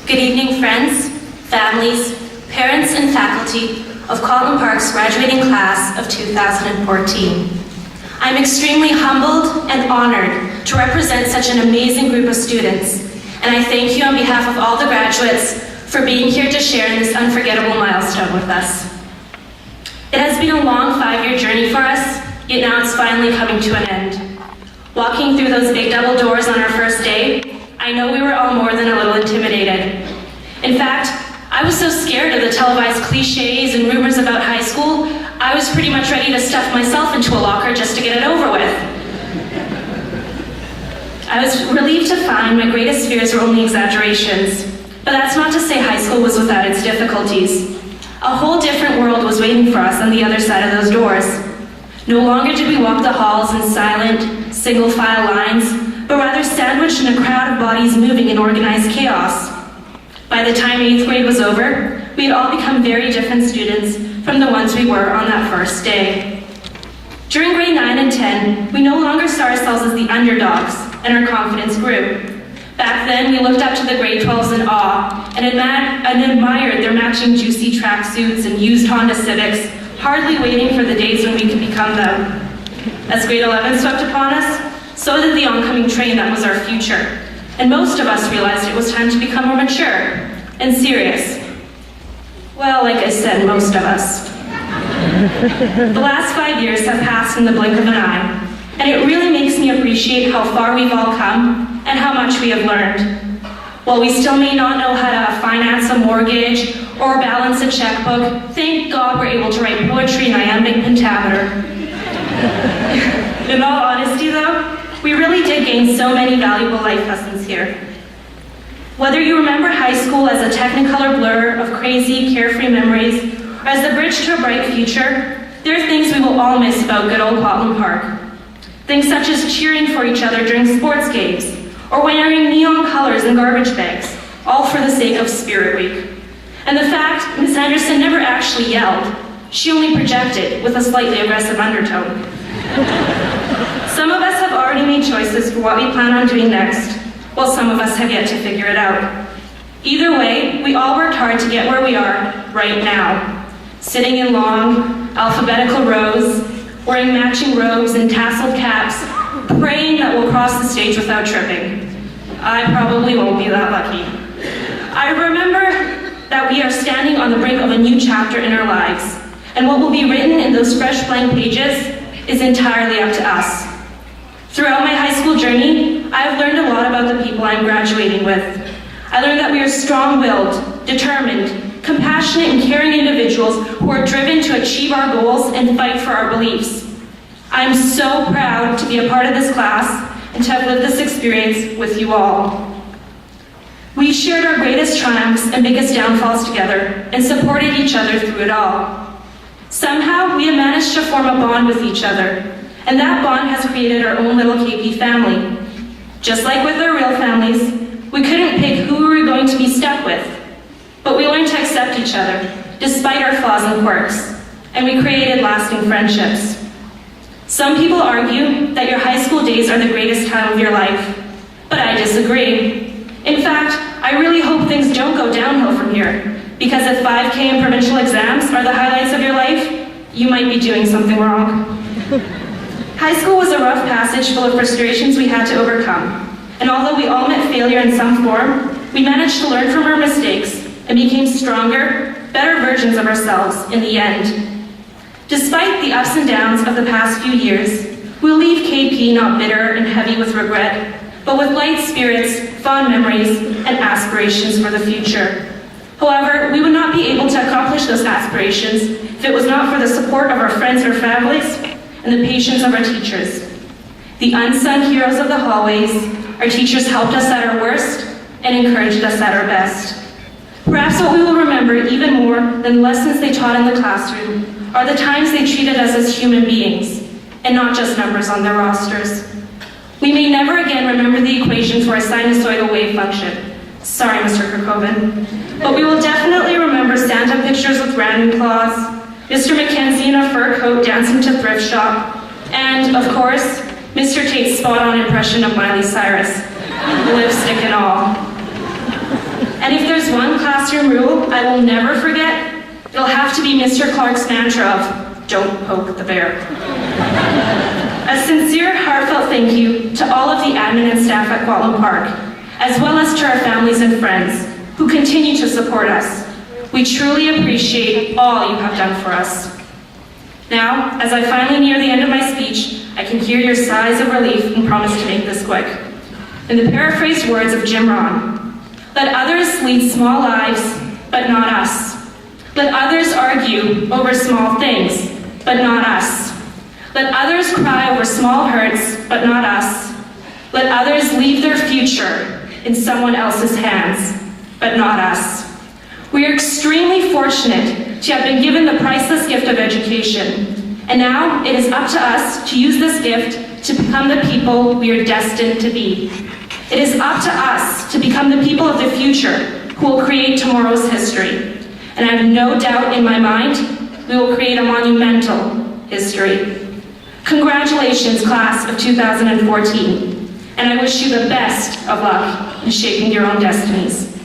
Good evening, friends, families, parents, and faculty of Kwantlen Park's graduating class of 2014. I'm extremely humbled and honored to represent such an amazing group of students, and I thank you on behalf of all the graduates for being here to share in this unforgettable milestone with us. It has been a long 5-year journey for us, yet now it's finally coming to an end. Walking through those big double doors on our first day, I know we were all more than a little intimidated. In fact, I was so scared of the televised cliches and rumors about high school, I was pretty much ready to stuff myself into a locker just to get it over with. I was relieved to find my greatest fears were only exaggerations, but that's not to say high school was without its difficulties. A whole different world was waiting for us on the other side of those doors. No longer did we walk the halls in silent, single-file lines, but rather sandwiched in a crowd of bodies moving in organized chaos. By the time 8th grade was over, we had all become very different students from the ones we were on that first day. During grade 9 and 10, we no longer saw ourselves as the underdogs, and our confidence grew. Back then, we looked up to the grade 12s in awe and admired their matching juicy tracksuits and used Honda Civics, hardly waiting for the days when we could become them. As grade 11 swept upon us, so did the oncoming train that was our future, and most of us realized it was time to become more mature and serious. Well, like I said, most of us. The last 5 years have passed in the blink of an eye, and it really makes me appreciate how far we've all come and how much we have learned. While we still may not know how to finance a mortgage or balance a checkbook, thank God we're able to write poetry in iambic pentameter. In all honesty though, we really did gain so many valuable life lessons here. Whether you remember high school as a technicolor blur of crazy, carefree memories, or as the bridge to a bright future, there are things we will all miss about good old Kwantlen Park. Things such as cheering for each other during sports games, or wearing neon colors and garbage bags, all for the sake of Spirit Week. And the fact Miss Anderson never actually yelled, she only projected with a slightly aggressive undertone. Some of us have already made choices for what we plan on doing next, while some of us have yet to figure it out. Either way, we all worked hard to get where we are right now, sitting in long, alphabetical rows, wearing matching robes and tasseled caps, praying that we'll cross the stage without tripping. I probably won't be that lucky. I remember that we are standing on the brink of a new chapter in our lives, and what will be written in those fresh blank pages is entirely up to us. Throughout my high school journey, I have learned a lot about the people I'm graduating with. I learned that we are strong-willed, determined, compassionate and caring individuals who are driven to achieve our goals and fight for our beliefs. I am so proud to be a part of this class and to have lived this experience with you all. We shared our greatest triumphs and biggest downfalls together and supported each other through it all. Somehow, we have managed to form a bond with each other, and that bond has created our own little KP family. Just like with our real families, we couldn't pick who we were going to be stuck with, but we learned to accept each other, despite our flaws and quirks, and we created lasting friendships. Some people argue that your high school days are the greatest time of your life, but I disagree. In fact, I really hope things don't go downhill from here, because if 5K and provincial exams are the highlights of your life, you might be doing something wrong. High school was a rough passage full of frustrations we had to overcome, and although we all met failure in some form, we managed to learn from our mistakes and became stronger, better versions of ourselves in the end. Despite the ups and downs of the past few years, we'll leave KP not bitter and heavy with regret, but with light spirits, fond memories, and aspirations for the future. However, we would not be able to accomplish those aspirations if it was not for the support of our friends or families and the patience of our teachers. The unsung heroes of the hallways, our teachers helped us at our worst and encouraged us at our best. Perhaps what we will remember even more than the lessons they taught in the classroom are the times they treated us as human beings and not just numbers on their rosters. We may never again remember the equation for a sinusoidal wave function. Sorry, Mr. Kirkhoven. But we will definitely remember Santa pictures with random claws, Mr. Mackenzie in a fur coat dancing to thrift shop, and, of course, Mr. Tate's spot-on impression of Miley Cyrus, lipstick and all. And if there's classroom rule I will never forget, it'll have to be Mr. Clark's mantra of, don't poke the bear. A sincere, heartfelt thank you to all of the admin and staff at Kwantlen Park, as well as to our families and friends who continue to support us. We truly appreciate all you have done for us. Now, as I finally near the end of my speech, I can hear your sighs of relief and promise to make this quick. In the paraphrased words of Jim Rohn, let others lead small lives, but not us. Let others argue over small things, but not us. Let others cry over small hurts, but not us. Let others leave their future in someone else's hands, but not us. We are extremely fortunate to have been given the priceless gift of education, and now it is up to us to use this gift to become the people we are destined to be. It is up to us to become the people of the future who will create tomorrow's history. And I have no doubt in my mind, we will create a monumental history. Congratulations, class of 2014, and I wish you the best of luck in shaping your own destinies.